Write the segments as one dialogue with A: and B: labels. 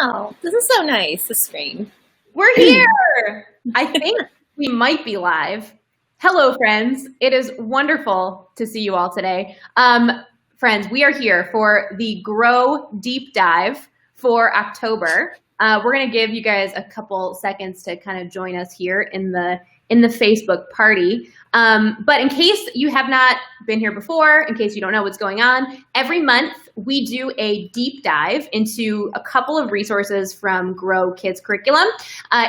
A: Oh, this is so nice, the screen.
B: We're here. I think we might be live. Hello, friends. It is wonderful to see you all today. Friends, we are here for the Grow Deep Dive for October. We're going to give you guys a couple seconds to kind of join us here in the Facebook party. But in case you have not been here before, in case you don't know what's going on, every month we do a deep dive into a couple of resources from Grow Kids curriculum.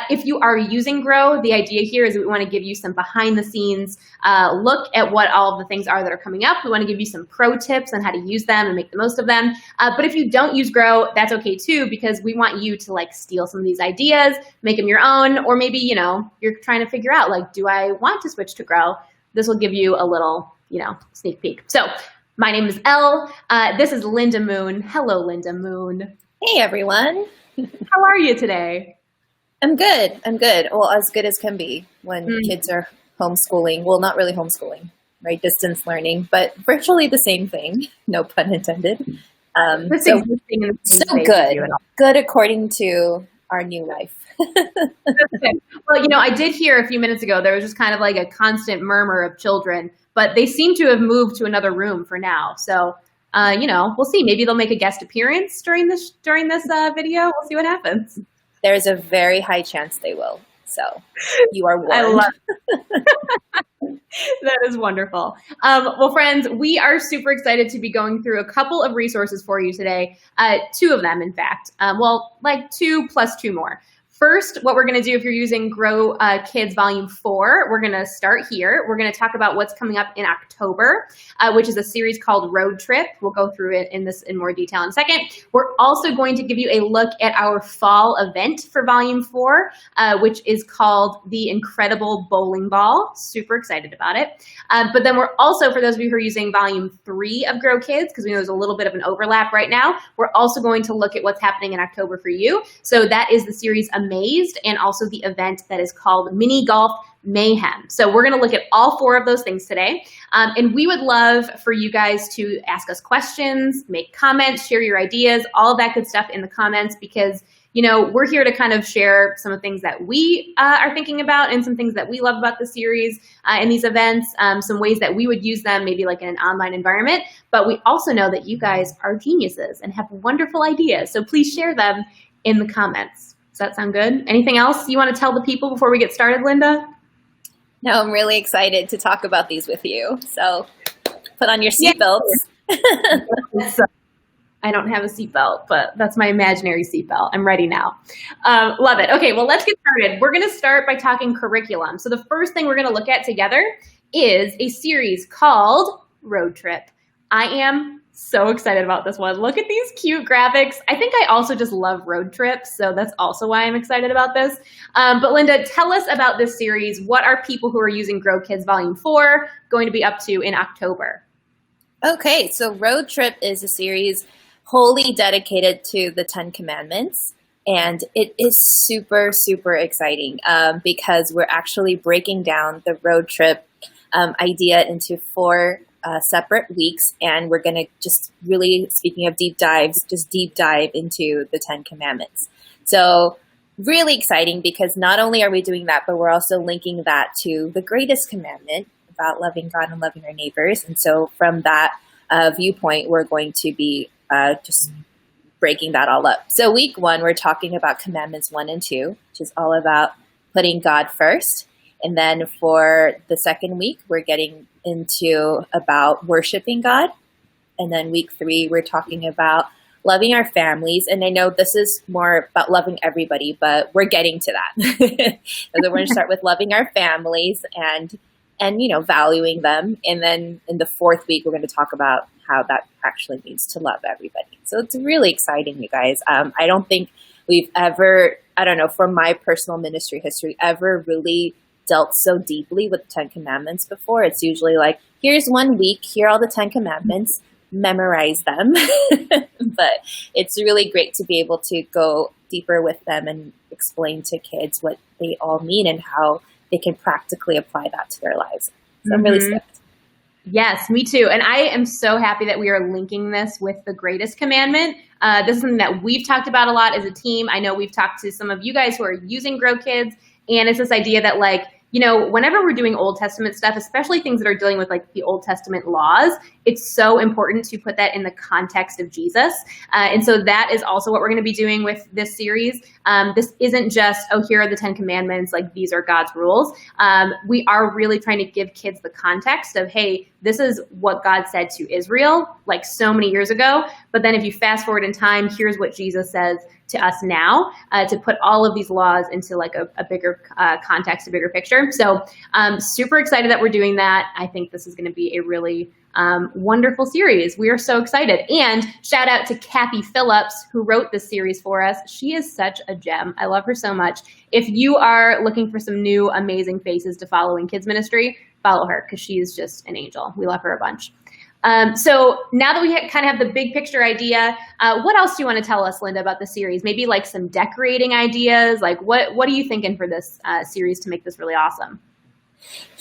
B: If you are using Grow, the idea here is that we want to give you some behind the scenes look at what all of the things are that are coming up. We want to give you some pro tips on how to use them and make the most of them. But if you don't use Grow, that's okay too, because we want you to like steal some of these ideas, make them your own, or maybe, you know, you're trying to figure out like, do I want to switch to Grow? This will give you a little, sneak peek. So my name is Elle. This is Linda Moon. Hello, Linda Moon.
A: Hey, everyone.
B: How are you today?
A: I'm good. Well, as good as can be when kids are homeschooling. Well, not really homeschooling, right? Distance learning, but virtually the same thing. No pun intended. So good. Good according to our new life.
B: Well, I did hear a few minutes ago, there was just kind of like a constant murmur of children, but they seem to have moved to another room for now. So, we'll see. Maybe they'll make a guest appearance during this video. We'll see what happens.
A: There's a very high chance they will. So you are warned.
B: I love it. That is wonderful. Well, friends, we are super excited to be going through a couple of resources for you today. Two of them, in fact. Like 2 plus 2 more. First, what we're going to do if you're using Grow Kids Volume 4, we're going to start here. We're going to talk about what's coming up in October, which is a series called Road Trip. We'll go through it in more detail in a second. We're also going to give you a look at our fall event for Volume 4, which is called the Incredi-bowl Bowling Ball. Super excited about it. But then we're also, for those of you who are using Volume 3 of Grow Kids, because we know there's a little bit of an overlap right now, we're also going to look at what's happening in October for you. So that is the series Amazed, and also the event that is called Mini Golf Mayhem. So we're going to look at all 4 of those things today. And we would love for you guys to ask us questions, make comments, share your ideas, all of that good stuff in the comments, because we're here to kind of share some of the things that we are thinking about and some things that we love about the series and these events, some ways that we would use them maybe like in an online environment. But we also know that you guys are geniuses and have wonderful ideas. So please share them in the comments. Does that sound good? Anything else you want to tell the people before we get started, Linda?
A: No, I'm really excited to talk about these with you. So put on your seatbelts.
B: I don't have a seatbelt, but that's my imaginary seatbelt. I'm ready now. Love it. Okay, well, let's get started. We're going to start by talking curriculum. So the first thing we're going to look at together is a series called Road Trip. I am so excited about this one. Look at these cute graphics. I think I also just love road trips, so that's also why I'm excited about this. But Linda, tell us about this series. What are people who are using Grow Kids Volume 4 going to be up to in October?
A: Okay, so Road Trip is a series wholly dedicated to the 10 Commandments. And it is super, super exciting because we're actually breaking down the road trip idea into 4 separate weeks, and we're going to just really, speaking of deep dives, just deep dive into the 10 Commandments. So really exciting because not only are we doing that, but we're also linking that to the greatest commandment about loving God and loving our neighbors. And so from that viewpoint, we're going to be just breaking that all up. So week 1, we're talking about Commandments 1 and 2, which is all about putting God first. And then for the second week, we're getting into about worshiping God. And then week 3, we're talking about loving our families. And I know this is more about loving everybody, but we're getting to that. And then we're going to start with loving our families and valuing them. And then in the 4th week, we're going to talk about how that actually means to love everybody. So it's really exciting, you guys. I don't think we've ever, from my personal ministry history, ever really dealt so deeply with the 10 Commandments before. It's usually like, here's 1 week, here are all the 10 Commandments, memorize them. But it's really great to be able to go deeper with them and explain to kids what they all mean and how they can practically apply that to their lives. So I'm really stoked.
B: Yes, me too. And I am so happy that we are linking this with the greatest commandment. This is something that we've talked about a lot as a team. I know we've talked to some of you guys who are using Grow Kids, and it's this idea that like, you know, whenever we're doing Old Testament stuff, especially things that are dealing with like the Old Testament laws, it's so important to put that in the context of Jesus. And so that is also what we're going to be doing with this series. This isn't just, oh, here are the 10 commandments, like these are God's rules. We are really trying to give kids the context of, hey, this is what God said to Israel like so many years ago. But then if you fast forward in time, here's what Jesus says to us now, to put all of these laws into like a bigger context, a bigger picture. So super excited that we're doing that. I think this is going to be a really wonderful series. We are so excited. And shout out to Kathy Phillips, who wrote this series for us. She is such a gem. I love her so much. If you are looking for some new amazing faces to follow in kids ministry, follow her because she is just an angel. We love her a bunch. So now that we kind of have the big picture idea, what else do you want to tell us, Linda, about the series? Maybe like some decorating ideas. Like what are you thinking for this series to make this really awesome?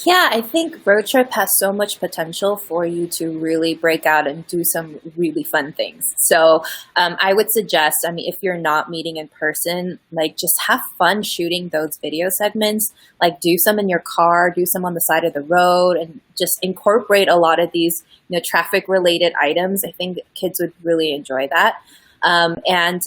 A: Yeah, I think Road Trip has so much potential for you to really break out and do some really fun things. So I would suggest, I mean, if you're not meeting in person, like just have fun shooting those video segments, like do some in your car, do some on the side of the road, and just incorporate a lot of these, you know, traffic related items. I think kids would really enjoy that. And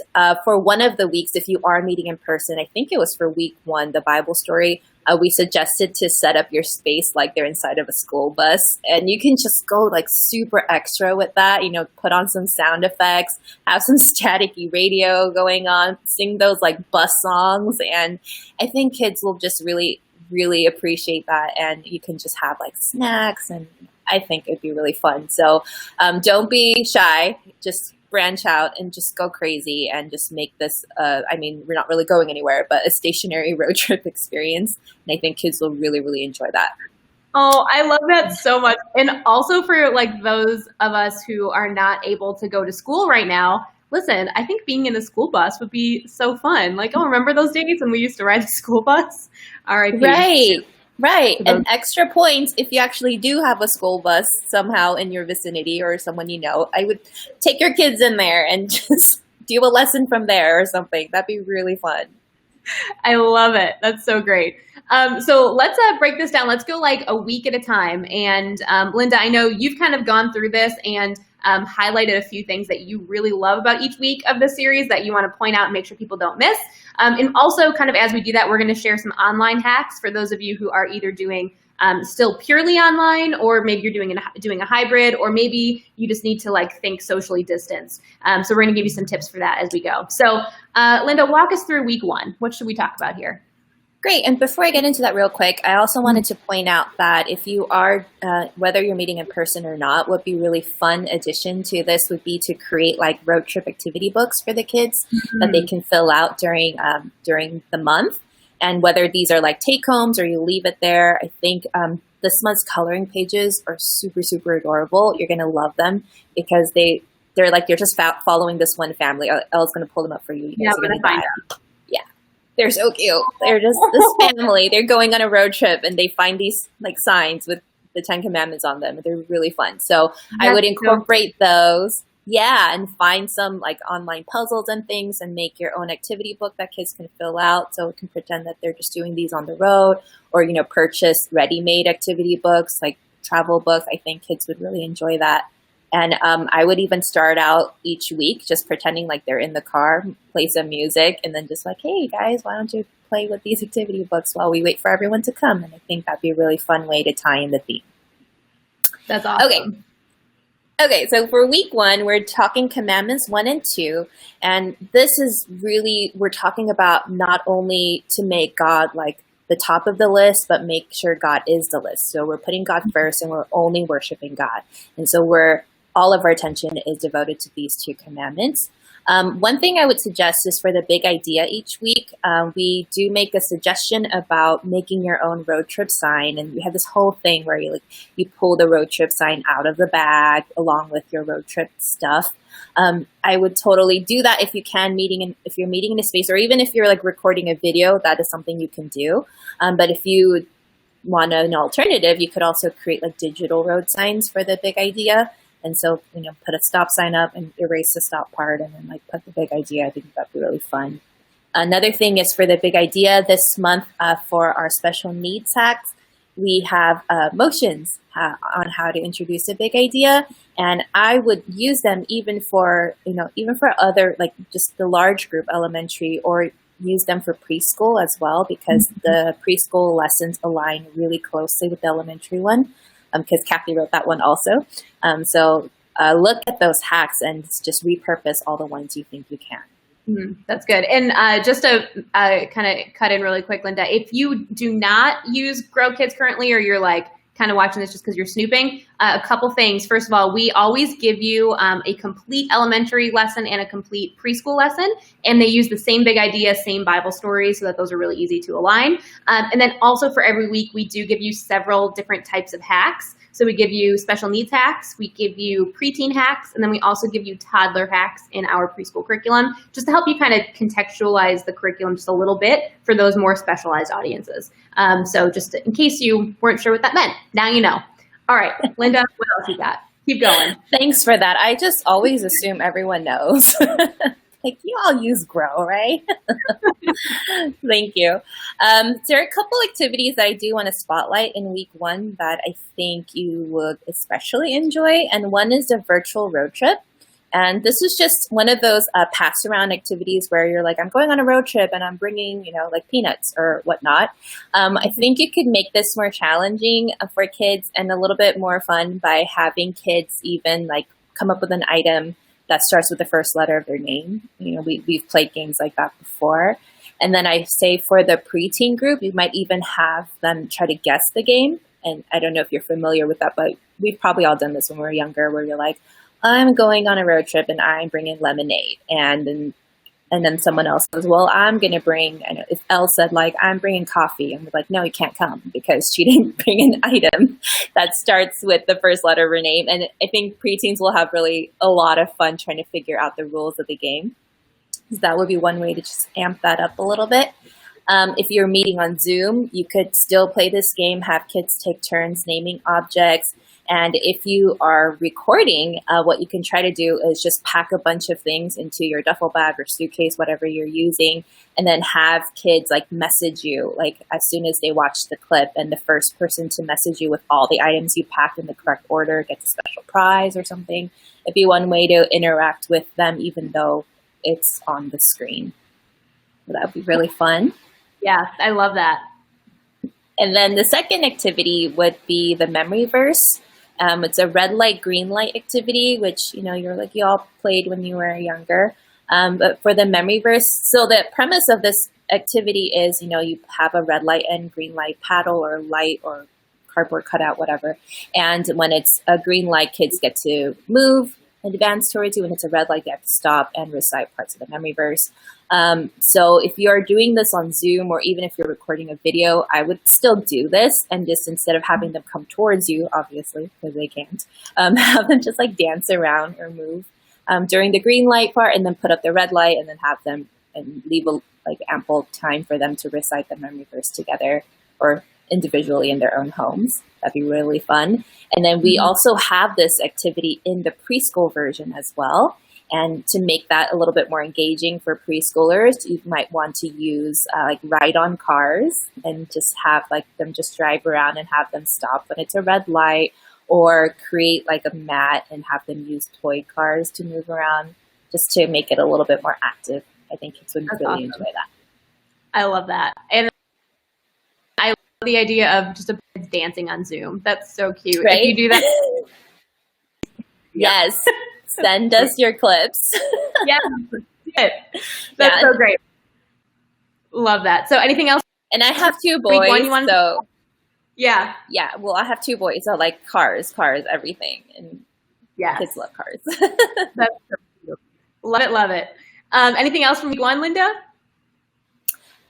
A: for one of the weeks, if you are meeting in person, I think it was for week 1, the Bible story, we suggested to set up your space like they're inside of a school bus. And you can just go like super extra with that, you know, put on some sound effects, have some staticky radio going on, sing those like bus songs. And I think kids will just really, really appreciate that. And you can just have like snacks, and I think it'd be really fun. So don't be shy. Just branch out and just go crazy and just make this, I mean, we're not really going anywhere, but a stationary road trip experience. And I think kids will really, really enjoy that.
B: Oh, I love that so much. And also for like those of us who are not able to go to school right now, listen, I think being in a school bus would be so fun. Like, oh, remember those days when we used to ride the school bus? R.I.P.
A: Right. And extra points if you actually do have a school bus somehow in your vicinity or someone you know. I would take your kids in there and just do a lesson from there or something. That'd be really fun.
B: I love it. That's so great. So let's break this down. Let's go like a week at a time. And Linda, I know you've kind of gone through this and highlighted a few things that you really love about each week of the series that you want to point out and make sure people don't miss. And also kind of as we do that, we're going to share some online hacks for those of you who are either doing still purely online, or maybe you're doing a hybrid, or maybe you just need to like think socially distanced. So we're going to give you some tips for that as we go. So Linda, walk us through week 1. What should we talk about here?
A: Great. And before I get into that real quick, I also wanted to point out that if you are, whether you're meeting in person or not, would be really fun addition to this would be to create like road trip activity books for the kids that they can fill out during the month. And whether these are like take homes or you leave it there, I think this month's coloring pages are super, super adorable. You're going to love them because they're like, you're just following this one family. Elle's going to pull them up for you. You guys are going to find them. They're so cute. They're just this family. They're going on a road trip and they find these like signs with the 10 commandments on them. They're really fun. So I would incorporate those. Yeah. And find some like online puzzles and things and make your own activity book that kids can fill out. So it can pretend that they're just doing these on the road, or, you know, purchase ready-made activity books, like travel books. I think kids would really enjoy that. And I would even start out each week just pretending like they're in the car, play some music, and then just like, hey, guys, why don't you play with these activity books while we wait for everyone to come? And I think that'd be a really fun way to tie in the theme.
B: That's awesome.
A: Okay, so for week 1, we're talking commandments 1 and 2. And this is really, we're talking about not only to make God like the top of the list, but make sure God is the list. So we're putting God first and we're only worshiping God. And so all of our attention is devoted to these 2 commandments. One thing I would suggest is for the big idea each week, we do make a suggestion about making your own road trip sign. And we have this whole thing where you pull the road trip sign out of the bag along with your road trip stuff. I would totally do that if you can, if you're meeting in a space, or even if you're like recording a video, that is something you can do. But if you want an alternative, you could also create like digital road signs for the big idea. And so, put a stop sign up and erase the stop part and then like put the big idea. I think that'd be really fun. Another thing is for the big idea this month for our special needs hacks, we have motions on how to introduce a big idea. And I would use them even for other, like just the large group elementary, or use them for preschool as well, because the preschool lessons align really closely with the elementary one, because Kathy wrote that one also. So look at those hacks and just repurpose all the ones you think you can.
B: That's good. And just to kind of cut in really quick, Linda, if you do not use Grow Kids currently, or you're like kind of watching this just because you're snooping, a couple things. First of all, we always give you a complete elementary lesson and a complete preschool lesson, and they use the same big idea, same Bible stories, so that those are really easy to align. And then also for every week, we do give you several different types of hacks. So we give you special needs hacks, we give you preteen hacks, and then we also give you toddler hacks in our preschool curriculum, just to help you kind of contextualize the curriculum just a little bit for those more specialized audiences. So just in case you weren't sure what that meant, now you know. All right, Linda, what else you got? Keep going.
A: Thanks for that. I just always assume everyone knows. Like, you all use Grow, right? Thank you. There are a couple activities that I do want to spotlight in week 1 that I think you would especially enjoy. And one is the virtual road trip. And this is just one of those pass around activities where you're like, I'm going on a road trip and I'm bringing, like peanuts or whatnot. I think you could make this more challenging for kids and a little bit more fun by having kids even like come up with an item that starts with the first letter of their name. We've played games like that before. And then I say for the preteen group, you might even have them try to guess the game. And I don't know if you're familiar with that, but we've probably all done this when we were younger, where you're like, I'm going on a road trip and I'm bringing lemonade. And then someone else says, well, I'm going to bring, I know if Elle said like, I'm bringing coffee. And we're like, no, you can't come because she didn't bring an item that starts with the first letter of her name. And I think preteens will have really a lot of fun trying to figure out the rules of the game. So that would be one way to just amp that up a little bit. If you're meeting on Zoom, you could still play this game, have kids take turns naming objects. And if you are recording, what you can try to do is just pack a bunch of things into your duffel bag or suitcase, whatever you're using, and then have kids like message you like as soon as they watch the clip. And the first person to message you with all the items you packed in the correct order gets a special prize or something. It'd be one way to interact with them, even though it's on the screen. So that would be really fun.
B: Yeah, I love that.
A: And then the second activity would be the memory verse. It's a red light, green light activity, which, you all played when you were younger. But for the memory verse, so the premise of this activity is, you have a red light and green light paddle or light or cardboard cutout, whatever. And when it's a green light, kids get to move and advance towards you. When it's a red light, they have to stop and recite parts of the memory verse. So if you're doing this on Zoom, or even if you're recording a video, I would still do this, and just instead of having them come towards you, obviously, because they can't, have them just like dance around or move during the green light part, and then put up the red light, and then have them and leave ample time for them to recite the memory verse together or individually in their own homes. That'd be really fun. And then we also have this activity in the preschool version as well. And to make that a little bit more engaging for preschoolers, you might want to use ride on cars and just have them just drive around and have them stop when it's a red light, or create a mat and have them use toy cars to move around, just to make it a little bit more active. I think kids would really enjoy that. I
B: love that. And I love the idea of just dancing on Zoom. That's so cute.
A: Right?
B: If you do that.
A: Yes. Send us your clips.
B: Yes. That's so great. Love that. So anything else?
A: And I have 2 boys, so.
B: Yeah.
A: Yeah. Well, I have 2 boys, so cars, everything. And kids love cars.
B: That's so cute. Love it. Anything else from week 1, Linda?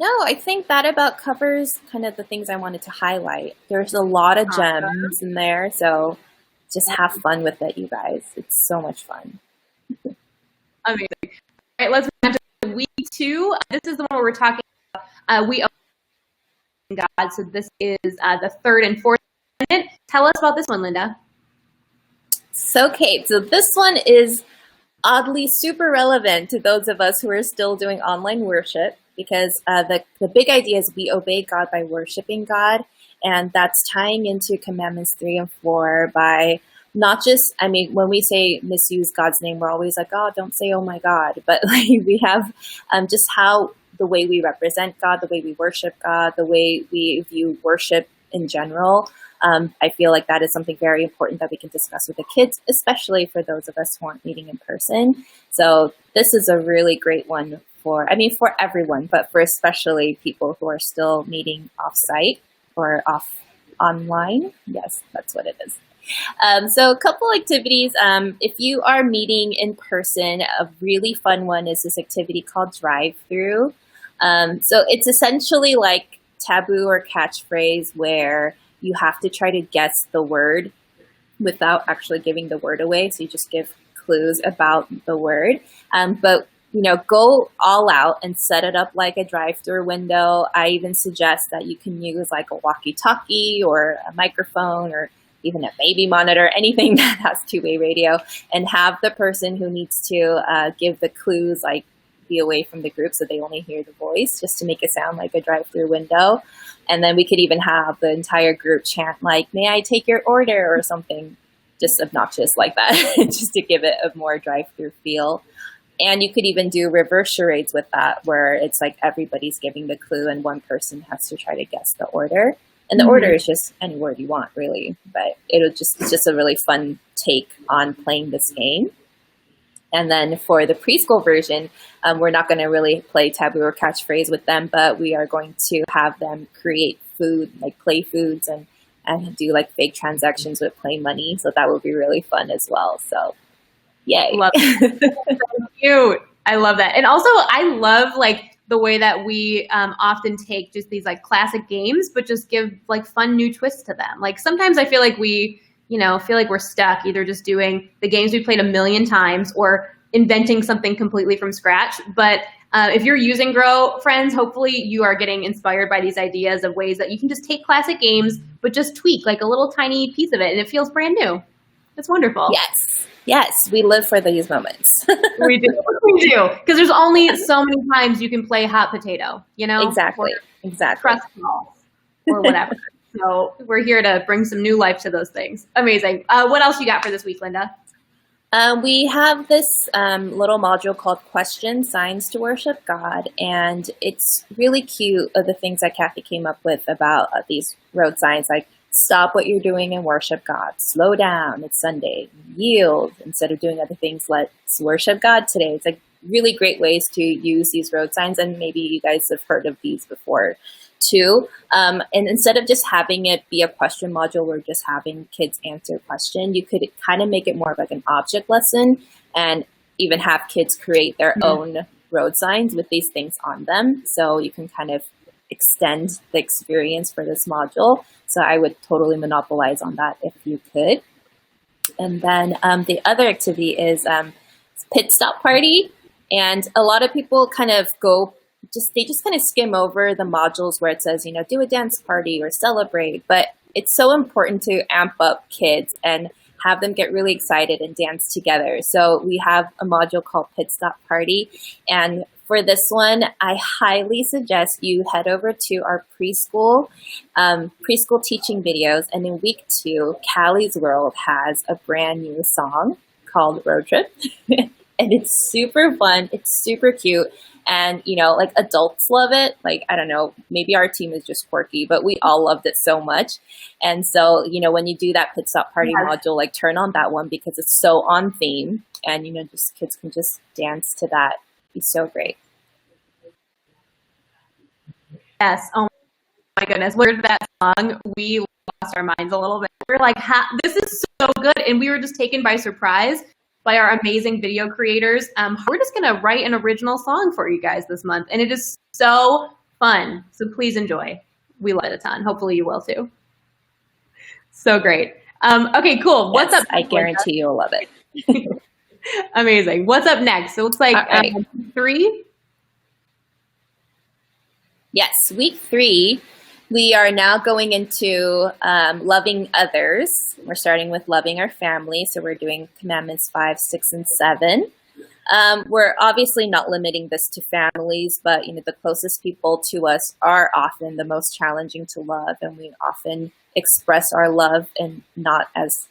A: No, I think that about covers kind of the things I wanted to highlight. There's a lot of gems in there, so just have fun with it, you guys. It's so much fun.
B: Amazing. All right, let's move on to week 2. This is the one where we're talking about God. So this is the third and fourth minute. Tell us about this one, Linda.
A: So, Kate, so this one is oddly super relevant to those of us who are still doing online worship, because the big idea is we obey God by worshiping God, and that's tying into Commandments 3 and 4 by not just, I mean, when we say misuse God's name, we're always like, oh, don't say, oh my God, but like we have just how the way we represent God, the way we worship God, the way we view worship in general. I feel like that is something very important that we can discuss with the kids, especially for those of us who aren't meeting in person. So this is a really great one for everyone, but for especially people who are still meeting off-site or online. Yes, that's what it is. So a couple activities. If you are meeting in person, a really fun one is this activity called drive-through. So it's essentially like taboo or catchphrase where you have to try to guess the word without actually giving the word away. So you just give clues about the word. But go all out and set it up like a drive-through window. I even suggest that you can use like a walkie-talkie or a microphone or even a baby monitor, anything that has two-way radio, and have the person who needs to give the clues like be away from the group so they only hear the voice, just to make it sound like a drive-through window. And then we could even have the entire group chant like, may I take your order, or something just obnoxious like that, just to give it a more drive-through feel. And you could even do reverse charades with that, where it's like everybody's giving the clue and one person has to try to guess the order. And the order is just any word you want, really. But it's just a really fun take on playing this game. And then for the preschool version, we're not going to really play taboo or catchphrase with them, but we are going to have them create food, like play foods, and do like fake transactions with play money. So that will be really fun as well. So yay.
B: Love it. So cute. I love that. And also I love like the way that we often take just these like classic games, but just give like fun new twists to them. Like sometimes I feel like we, feel like we're stuck either just doing the games we played a million times or inventing something completely from scratch. But if you're using Grow, friends, hopefully you are getting inspired by these ideas of ways that you can just take classic games, but just tweak like a little tiny piece of it and it feels brand new. It's wonderful.
A: Yes, we live for these moments.
B: We do. Because there's only so many times you can play hot potato,
A: Exactly.
B: Crust balls or whatever. So we're here to bring some new life to those things. Amazing. What else you got for this week, Linda?
A: We have this little module called Question Signs to Worship God, and it's really cute, the things that Kathy came up with about these road signs, like stop what you're doing and worship God. Slow down. It's Sunday. Yield. Instead of doing other things, let's worship God today. It's like really great ways to use these road signs. And maybe you guys have heard of these before too. And instead of just having it be a question module where just having kids answer a question, you could kind of make it more of like an object lesson and even have kids create their own road signs with these things on them. So you can kind of extend the experience for this module. So I would totally monopolize on that if you could. And then the other activity is pit stop party. And a lot of people kind of they just kind of skim over the modules where it says, do a dance party or celebrate. But it's so important to amp up kids and have them get really excited and dance together. So we have a module called Pit Stop Party. And for this one, I highly suggest you head over to our preschool teaching videos. And in week 2, Callie's World has a brand new song called Road Trip. And it's super fun. It's super cute. And, like adults love it. Like, I don't know, maybe our team is just quirky, but we all loved it so much. And so, when you do that Pit Stop Party module, like turn on that one because it's so on theme and, just kids can just dance to that. It's so great.
B: Yes. Oh my goodness. When we heard that song, we lost our minds a little bit. We're like, this is so good. And we were just taken by surprise by our amazing video creators. We're just going to write an original song for you guys this month. And it is so fun. So please enjoy. We love it a ton. Hopefully you will too. So great. Okay, cool. What's up?
A: I guarantee you'll love it.
B: Amazing. What's up next? It looks like
A: right.
B: 3.
A: Yes, week 3. We are now going into loving others. We're starting with loving our family. So we're doing commandments 5, 6, and 7. We're obviously not limiting this to families, but the closest people to us are often the most challenging to love, and we often express our love in not as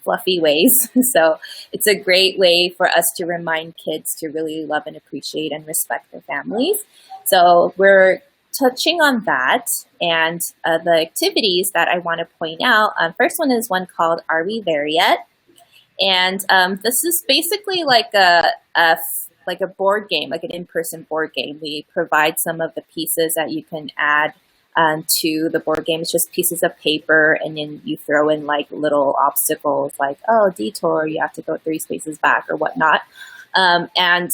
A: fluffy ways. So it's a great way for us to remind kids to really love and appreciate and respect their families. So we're touching on that, and the activities that I want to point out. First one is one called "Are We There Yet?" And this is basically like a board game, like an in-person board game. We provide some of the pieces that you can add to the board game. It's just pieces of paper, and then you throw in like little obstacles, like detour, you have to go 3 spaces back or whatnot. And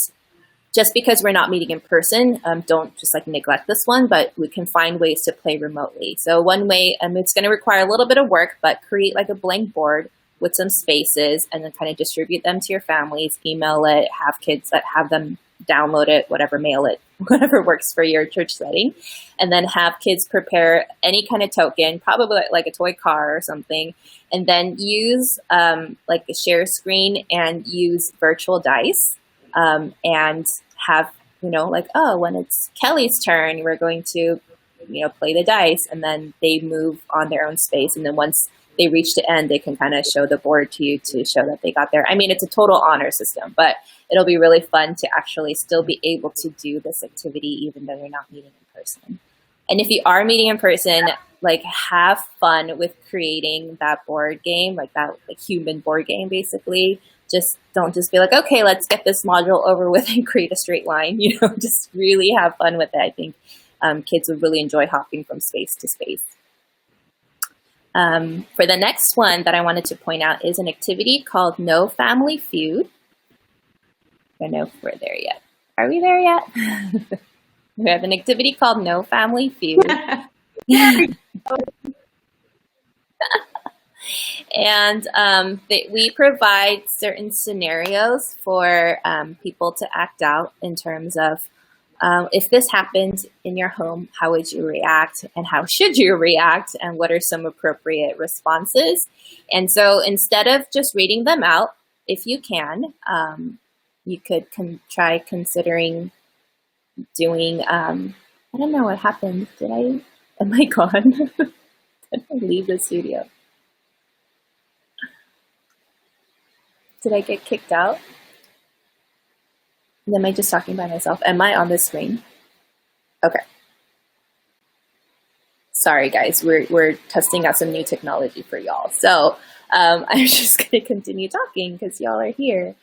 A: just because we're not meeting in person, don't just neglect this one, but we can find ways to play remotely. So one way, it's going to require a little bit of work, but create like a blank board with some spaces and then kind of distribute them to your families, email it, have kids that have them download it, whatever, mail it, whatever works for your church setting. And then have kids prepare any kind of token, probably like a toy car or something, and then use like a share screen and use virtual dice. And have, when it's Kelly's turn, we're going to, play the dice, and then they move on their own space. And then once they reach the end, they can kind of show the board to you to show that they got there. I mean, it's a total honor system, but it'll be really fun to actually still be able to do this activity, even though you're not meeting in person. And if you are meeting in person, have fun with creating that board game, that human board game, basically. Don't just be like, okay, let's get this module over with and create a straight line. Just really have fun with it. I think kids would really enjoy hopping from space to space. For the next one that I wanted to point out is an activity called No Family Feud. I don't know if we're there yet. Are we there yet? We have an activity called No Family Feud. And we provide certain scenarios for people to act out in terms of if this happened in your home, how would you react, and how should you react, and what are some appropriate responses. And so instead of just reading them out, if you can, you could try considering doing, I don't know what happened. Am I gone? Did I leave the studio? Did I get kicked out? Am I just talking by myself? Am I on the screen? Okay. Sorry, guys. We're testing out some new technology for y'all. So I'm just going to continue talking because y'all are here.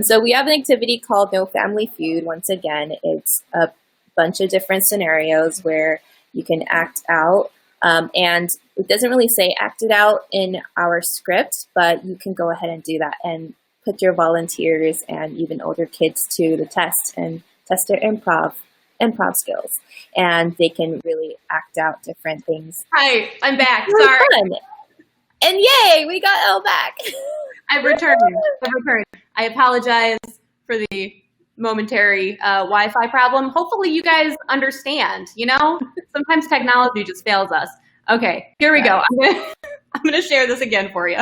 A: So we have an activity called No Family Feud. Once again, it's a bunch of different scenarios where you can act out. And it doesn't really say act it out in our script, but you can go ahead and do that and put your volunteers and even older kids to the test and test their improv skills. And they can really act out different things.
B: Hi, I'm back.
A: Really
B: sorry.
A: Fun. And yay, we got Elle back.
B: I've returned. I apologize for the momentary Wi-Fi problem. Hopefully you guys understand, sometimes technology just fails us. Okay, here we go. I'm going to share this again for you.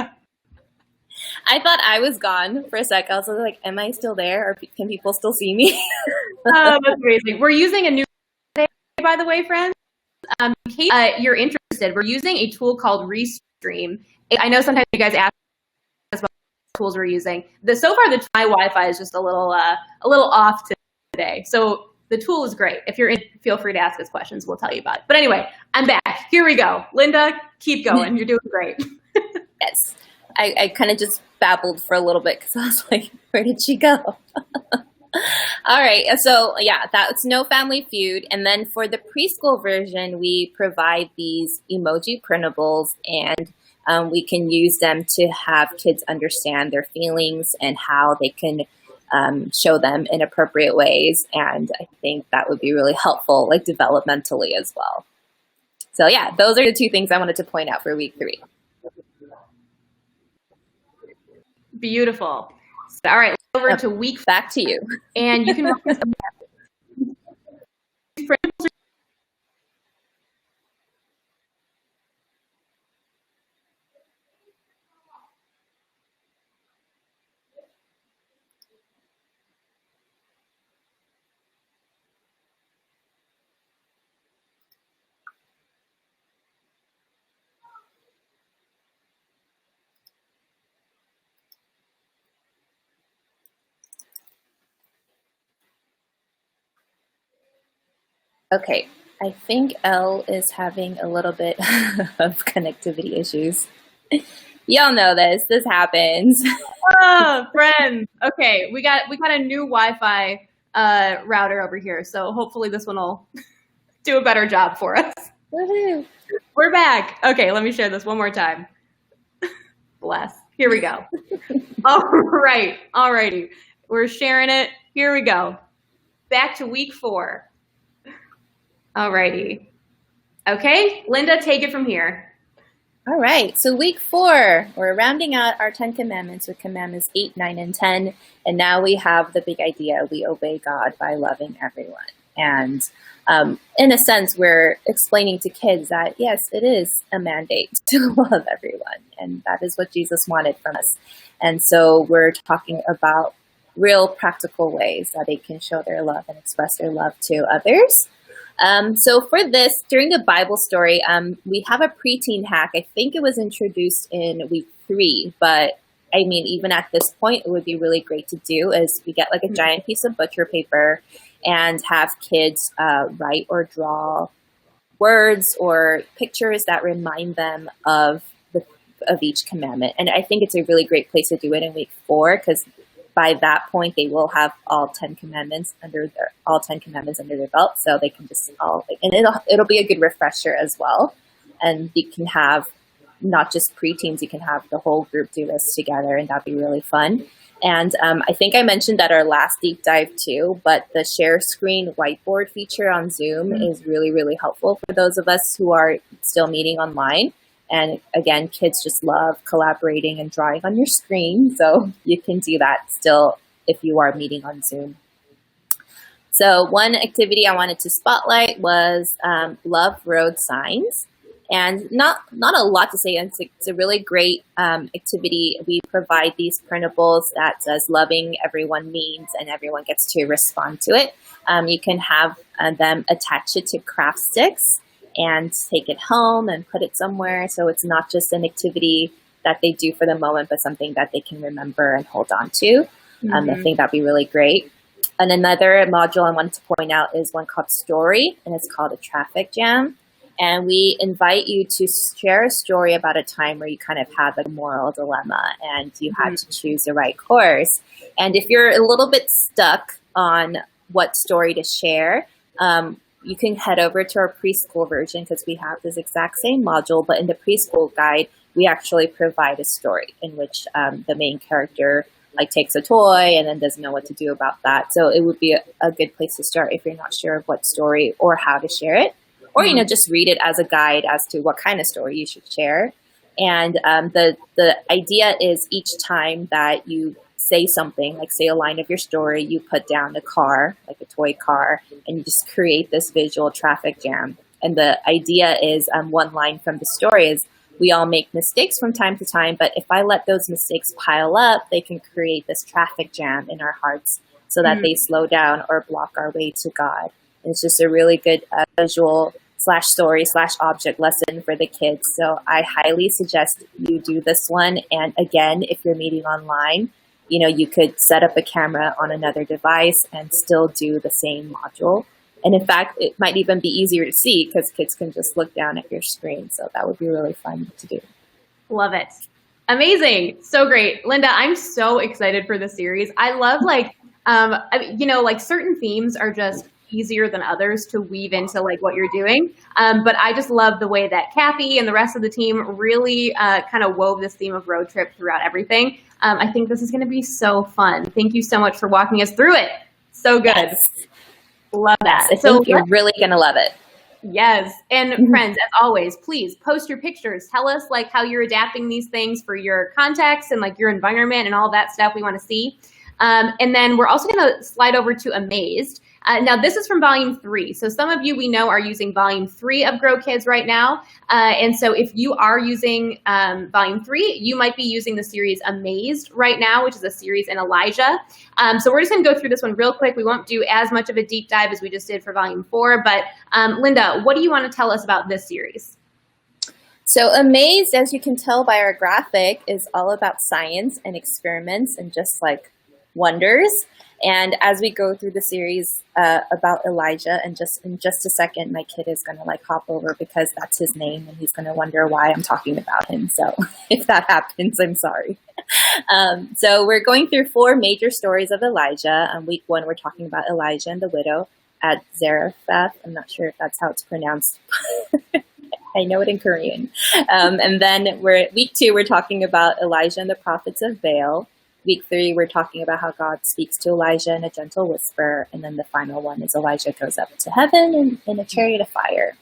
A: I thought I was gone for a sec. I was like, am I still there, or can people still see me?
B: Oh, that's amazing. We're using a new today, by the way, friends. In case you're interested, we're using a tool called Restream. I know sometimes you guys ask us about what tools we're using. So far, my Wi-Fi is just a little off today. So the tool is great. If you're in, feel free to ask us questions. We'll tell you about it. But anyway, I'm back. Here we go. Linda, keep going. You're doing great.
A: Yes. I kind of just babbled for a little bit because I was like, where did she go? All right. So yeah, that's No Family Feud. And then for the preschool version, we provide these emoji printables, and we can use them to have kids understand their feelings and how they can show them in appropriate ways. And I think that would be really helpful, developmentally as well. So yeah, those are the 2 things I wanted to point out for week 3.
B: Beautiful. All right, over to week.
A: Back to you.
B: And you can
A: Okay, I think Elle is having a little bit of connectivity issues. Y'all know this. This happens.
B: Oh, friends. Okay, we got a new Wi-Fi router over here, so hopefully this one will do a better job for us.
A: Woohoo.
B: We're back. Okay, let me share this one more time. Bless. Here we go. All right. Alrighty. We're sharing it. Here we go. Back to week 4. Alrighty. Okay, Linda, take it from here.
A: All right, so week 4, we're rounding out our 10 commandments with commandments 8, 9, and 10. And now we have the big idea. We obey God by loving everyone. And in a sense, we're explaining to kids that, yes, it is a mandate to love everyone. And that is what Jesus wanted from us. And so we're talking about real practical ways that they can show their love and express their love to others. So for this, during the Bible story, we have a preteen hack. I think it was introduced in week 3, but I mean, even at this point, it would be really great to do is we get like a giant piece of butcher paper and have kids write or draw words or pictures that remind them of each commandment. And I think it's a really great place to do it in week 4 because by that point they will have all 10 commandments under their belt, so they can just and it'll be a good refresher as well. And you can have not just preteens, you can have the whole group do this together, and that'd be really fun. And I think I mentioned that our last deep dive too, but the share screen whiteboard feature on Zoom is really, really helpful for those of us who are still meeting online. And again, kids just love collaborating and drawing on your screen. So you can do that still if you are meeting on Zoom. So one activity I wanted to spotlight was love road signs. And not a lot to say. It's a really great activity. We provide these printables that says loving everyone means, and everyone gets to respond to it. You can have them attach it to craft sticks and take it home and put it somewhere. So it's not just an activity that they do for the moment, but something that they can remember and hold on to. I think that'd be really great. And another module I wanted to point out is one called Story, and it's called a traffic jam. And we invite you to share a story about a time where you kind of had a moral dilemma and you had to choose the right course. And if you're a little bit stuck on what story to share, you can head over to our preschool version because we have this exact same module. But in the preschool guide, we actually provide a story in which the main character takes a toy and then doesn't know what to do about that. So it would be a good place to start if you're not sure of what story or how to share it. Or, just read it as a guide as to what kind of story you should share. And the idea is each time that you say something, like say a line of your story, you put down a car, like a toy car, and you just create this visual traffic jam. And the idea is one line from the story is we all make mistakes from time to time, but if I let those mistakes pile up, they can create this traffic jam in our hearts so that they slow down or block our way to God. And it's just a really good visual /story/object lesson for the kids. So I highly suggest you do this one. And again, if you're meeting online, you could set up a camera on another device and still do the same module. And in fact, it might even be easier to see because kids can just look down at your screen. So that would be really fun to do.
B: Love it. Amazing. So great. Linda, I'm so excited for this series. I love certain themes are just easier than others to weave into what you're doing. But I just love the way that Kathy and the rest of the team really kind of wove this theme of road trip throughout everything. I think this is going to be so fun. Thank you so much for walking us through it. So good. Yes. Love that.
A: I think you're really going to love it.
B: Yes. And friends, as always, please post your pictures. Tell us how you're adapting these things for your context and your environment and all that stuff we want to see. And then we're also going to slide over to Amazed. Now, this is from Volume 3. So some of you we know are using Volume 3 of Grow Kids right now. And so if you are using Volume 3, you might be using the series Amazed right now, which is a series in Elijah. So we're just going to go through this one real quick. We won't do as much of a deep dive as we just did for Volume 4. But Linda, what do you want to tell us about this series?
A: So Amazed, as you can tell by our graphic, is all about science and experiments and just wonders. And as we go through the series about Elijah, and just in just a second, my kid is going to like hop over because that's his name, and he's going to wonder why I'm talking about him. So if that happens, I'm sorry. So we're going through 4 major stories of Elijah. Week 1, we're talking about Elijah and the widow at Zarephath. I'm not sure if that's how it's pronounced. I know it in Korean. And then week 2, we're talking about Elijah and the prophets of Baal. Week 3, we're talking about how God speaks to Elijah in a gentle whisper. And then the final one is Elijah goes up to heaven in a chariot of fire.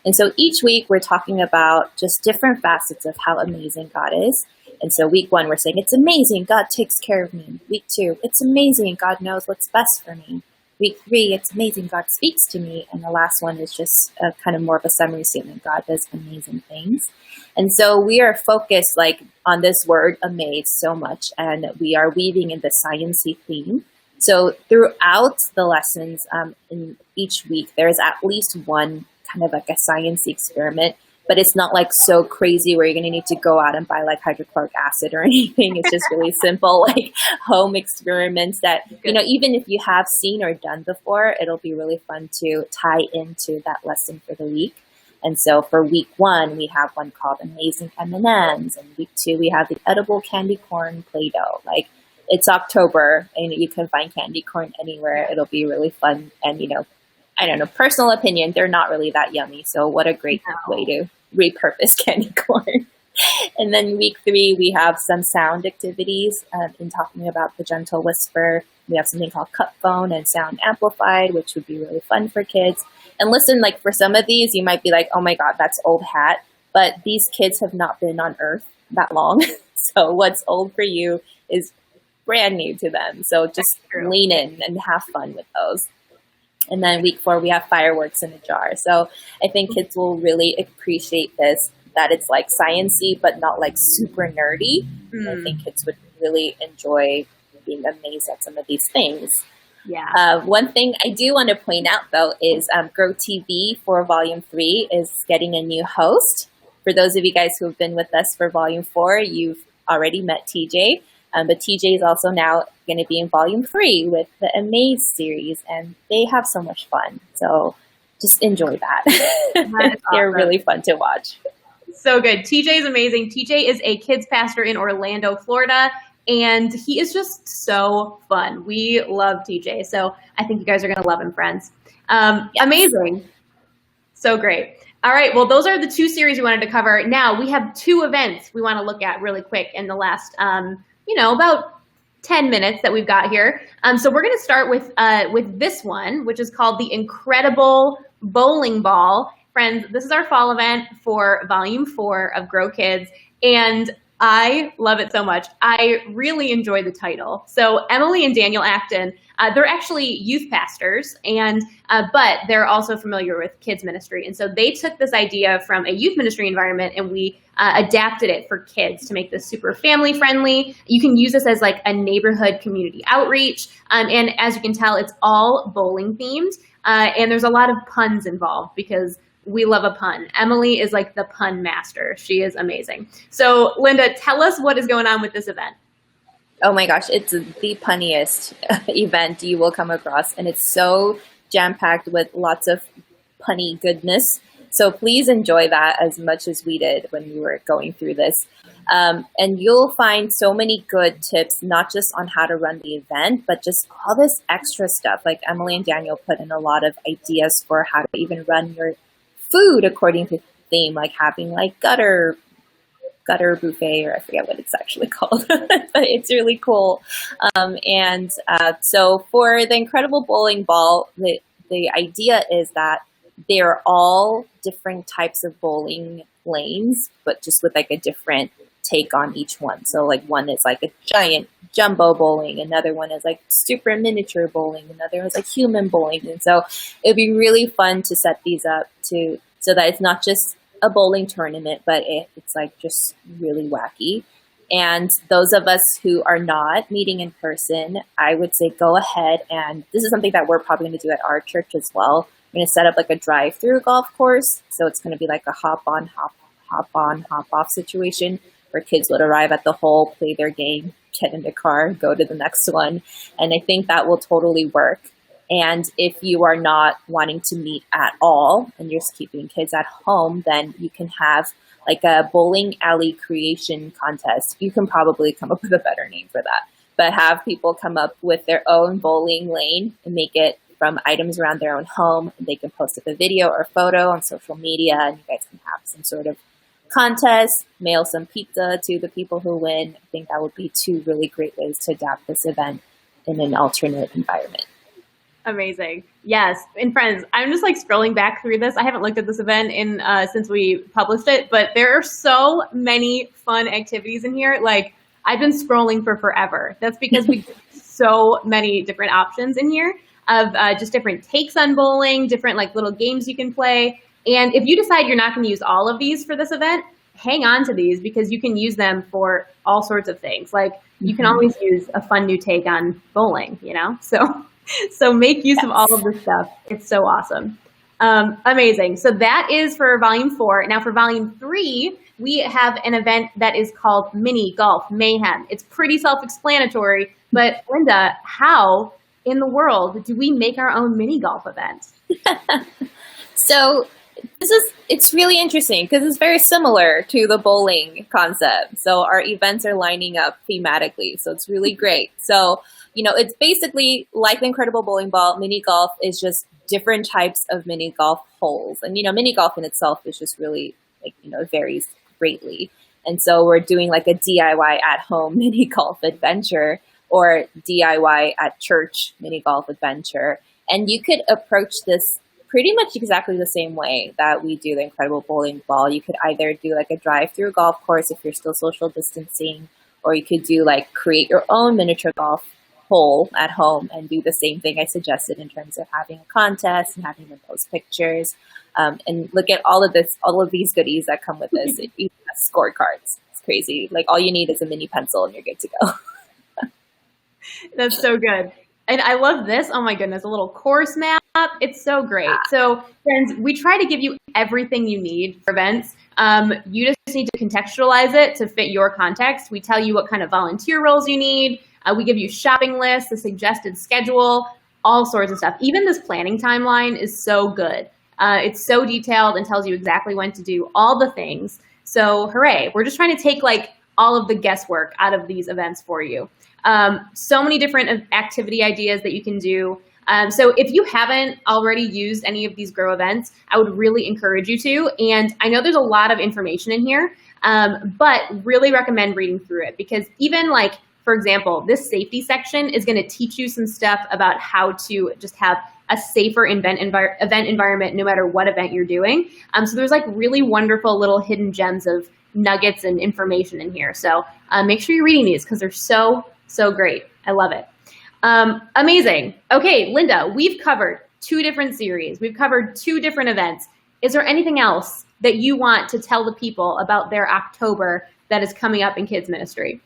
A: And so each week we're talking about just different facets of how amazing God is. And so week 1, we're saying, it's amazing, God takes care of me. Week 2, it's amazing, God knows what's best for me. Week 3, it's amazing, God speaks to me. And the last one is just a kind of more of a summary statement. God does amazing things. And so we are focused like on this word amaze so much, and we are weaving in the science-y theme. So throughout the lessons in each week, there's at least one kind of like a science experiment, but it's not like so crazy where you're going to need to go out and buy like hydrochloric acid or anything. It's just really simple, like home experiments that, you know, even if you have seen or done before, it'll be really fun to tie into that lesson for the week. And so for week 1, we have one called Amazing M&Ms. And week 2, we have the edible candy corn Play-Doh. Like, it's October and you can find candy corn anywhere. It'll be really fun. And, you know, I don't know, personal opinion, they're not really that yummy. So what a great way to repurpose candy corn. And then week 3, we have some sound activities in talking about the gentle whisper. We have something called cup phone and sound amplified, which would be really fun for kids. And listen, like for some of these, you might be like, oh my God, that's old hat. But these kids have not been on Earth that long. So what's old for you is brand new to them. So just lean in and have fun with those. And then week 4, we have fireworks in a jar. So I think kids will really appreciate this, that it's like sciencey, but not like super nerdy. I think kids would really enjoy being amazed at some of these things.
B: Yeah.
A: One thing I do want to point out, though, is Grow TV for Volume 3 is getting a new host. For those of you guys who have been with us for Volume 4, you've already met TJ. But TJ is also now going to be in Volume 3 with the Amaze series, and they have so much fun. So just enjoy that. They're
B: awesome.
A: really fun to watch.
B: So good. TJ is amazing. TJ is a kids pastor in Orlando, Florida. And he is just so fun. We love TJ. So I think you guys are going to love him, friends. Yes. Amazing. So great. All right. Well, those are the 2 series we wanted to cover. Now we have 2 events we want to look at really quick in the last, about 10 minutes that we've got here. So we're going to start with this one, which is called the Incredi-bowl Bowling Ball. Friends, this is our fall event for Volume 4 of Grow Kids. And I love it so much. I really enjoy the title. So Emily and Daniel Acton, they're actually youth pastors, but they're also familiar with kids ministry. And so they took this idea from a youth ministry environment, and we adapted it for kids to make this super family friendly. You can use this as like a neighborhood community outreach. And as you can tell, it's all bowling themed. And there's a lot of puns involved because we love a pun. Emily is like the pun master. She is amazing. So Linda, tell us what is going on with this event.
A: Oh my gosh, it's the punniest event you will come across. And it's so jam-packed with lots of punny goodness. So please enjoy that as much as we did when we were going through this. And you'll find so many good tips, not just on how to run the event, but just all this extra stuff. Like Emily and Daniel put in a lot of ideas for how to even run your food according to theme, like having like gutter buffet, or I forget what it's actually called, but it's really cool. So for the Incredi-bowl Bowling Ball, the idea is that they're all different types of bowling lanes, but just with like a different take on each one. So like one is like a giant jumbo bowling, another one is like super miniature bowling, another is like human bowling. And so it'd be really fun to set these up so that it's not just a bowling tournament, but it's like just really wacky. And those of us who are not meeting in person, I would say go ahead, and this is something that we're probably going to do at our church as well. We're going to set up like a drive-through golf course. So it's going to be like a hop on, hop off situation where kids would arrive at the hole, play their game, get in the car, go to the next one. And I think that will totally work. And if you are not wanting to meet at all and you're just keeping kids at home, then you can have like a bowling alley creation contest. You can probably come up with a better name for that, but have people come up with their own bowling lane and make it from items around their own home. They can post up a video or photo on social media, and you guys can have some sort of contest, mail some pizza to the people who win. I think that would be two really great ways to adapt this event in an alternate environment.
B: Amazing. Yes. And friends, I'm just like scrolling back through this. I haven't looked at this event in since we published it, but there are so many fun activities in here. Like I've been scrolling for forever. That's because we so many different options in here of just different takes on bowling, different like little games you can play. And if you decide you're not going to use all of these for this event, hang on to these because you can use them for all sorts of things. Like you can always use a fun new take on bowling, you know? So make use of all of this stuff. It's so awesome. Amazing. So that is for volume 4. Now for volume 3, we have an event that is called Mini Golf Mayhem. It's pretty self-explanatory, but Linda, how in the world do we make our own mini golf event?
A: So it's really interesting because it's very similar to the bowling concept. So our events are lining up thematically. So it's really great. So, it's basically like the Incredi-bowl Bowling Ball. Mini golf is just different types of mini golf holes. And, mini golf in itself is just really it varies greatly. And so we're doing like a DIY at home mini golf adventure or DIY at church mini golf adventure. And you could approach this pretty much exactly the same way that we do the Incredi-bowl Bowling Ball. You could either do like a drive-through golf course if you're still social distancing, or you could do like create your own miniature golf hole at home and do the same thing I suggested in terms of having a contest and having them post pictures. And look at all of these goodies that come with this. It even has scorecards. It's crazy. Like all you need is a mini pencil and you're good to go.
B: That's so good. And I love this. Oh my goodness, a little course map. It's so great. So friends, we try to give you everything you need for events. You just need to contextualize it to fit your context. We tell you what kind of volunteer roles you need. We give you shopping lists, a suggested schedule, all sorts of stuff. Even this planning timeline is so good. It's so detailed and tells you exactly when to do all the things. So hooray. We're just trying to take like all of the guesswork out of these events for you. So many different activity ideas that you can do. So if you haven't already used any of these Grow events, I would really encourage you to. And I know there's a lot of information in here, but really recommend reading through it because even like, for example, this safety section is going to teach you some stuff about how to just have a safer event environment no matter what event you're doing. So there's like really wonderful little hidden gems of nuggets and information in here. So make sure you're reading these because they're so great. I love it. Amazing. Okay, Linda, we've covered 2 different series. We've covered 2 different events. Is there anything else that you want to tell the people about their October that is coming up in kids ministry?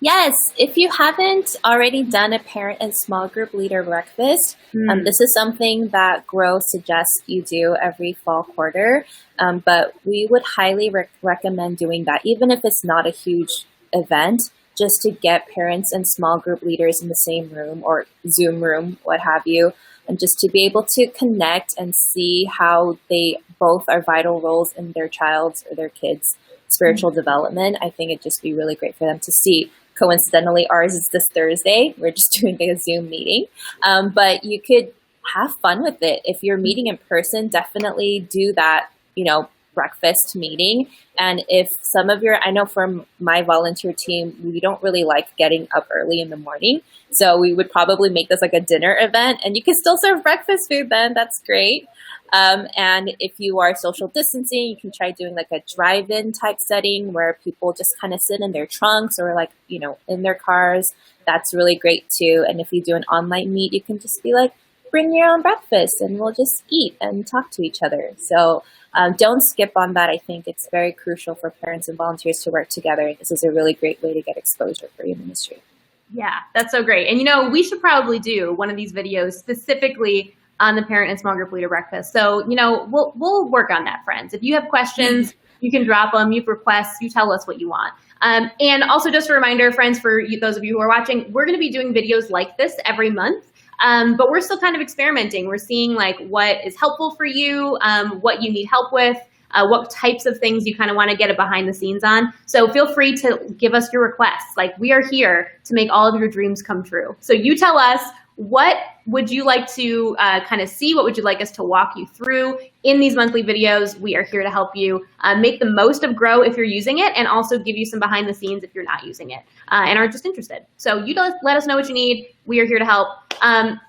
A: Yes, if you haven't already done a parent and small group leader breakfast, this is something that Grow suggests you do every fall quarter, but we would highly recommend doing that, even if it's not a huge event, just to get parents and small group leaders in the same room or Zoom room, what have you, and just to be able to connect and see how they both are vital roles in their child's or their kids' spiritual development. I think it'd just be really great for them to see. Coincidentally, ours is this Thursday. We're just doing a Zoom meeting, but you could have fun with it. If you're meeting in person, definitely do that, breakfast meeting. And if some of I know from my volunteer team, we don't really like getting up early in the morning. So we would probably make this like a dinner event and you can still serve breakfast food then. That's great. And if you are social distancing, you can try doing like a drive-in type setting where people just kind of sit in their trunks or like, in their cars. That's really great too. And if you do an online meet, you can just be like, bring your own breakfast and we'll just eat and talk to each other. So don't skip on that. I think it's very crucial for parents and volunteers to work together. This is a really great way to get exposure for your ministry.
B: Yeah, that's so great. And we should probably do one of these videos specifically on the parent and small group leader breakfast. So, we'll work on that, friends. If you have questions, You can drop them, you have requests, you tell us what you want. And also just a reminder, friends, for those of you who are watching, we're going to be doing videos like this every month. But we're still kind of experimenting. We're seeing like what is helpful for you, what you need help with, what types of things you kind of want to get a behind the scenes on. So feel free to give us your requests. Like, we are here to make all of your dreams come true. So you tell us, what would you like to kind of see? What would you like us to walk you through in these monthly videos? We are here to help you make the most of Grow if you're using it, and also give you some behind the scenes if you're not using it and are just interested. So you let us know what you need. We are here to help.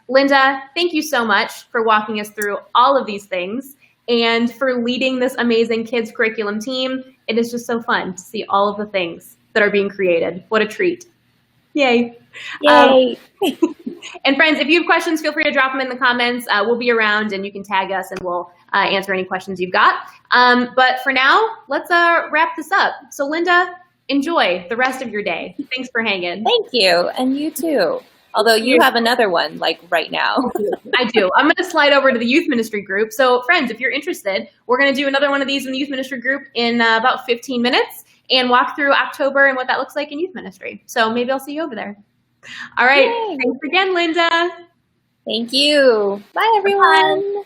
B: Linda, thank you so much for walking us through all of these things and for leading this amazing kids curriculum team. It is just so fun to see all of the things that are being created. What a treat. Yay.
A: Yay.
B: And friends, if you have questions, feel free to drop them in the comments. We'll be around and you can tag us and we'll answer any questions you've got. But for now, let's wrap this up. So Linda, enjoy the rest of your day. Thanks for hanging.
A: Thank you. And you too. Although you have another one like right now.
B: I do. I'm going to slide over to the youth ministry group. So friends, if you're interested, we're going to do another one of these in the youth ministry group in about 15 minutes and walk through October and what that looks like in youth ministry. So maybe I'll see you over there. All right. Yay. Thanks again, Linda.
A: Thank you. Bye, everyone. Bye.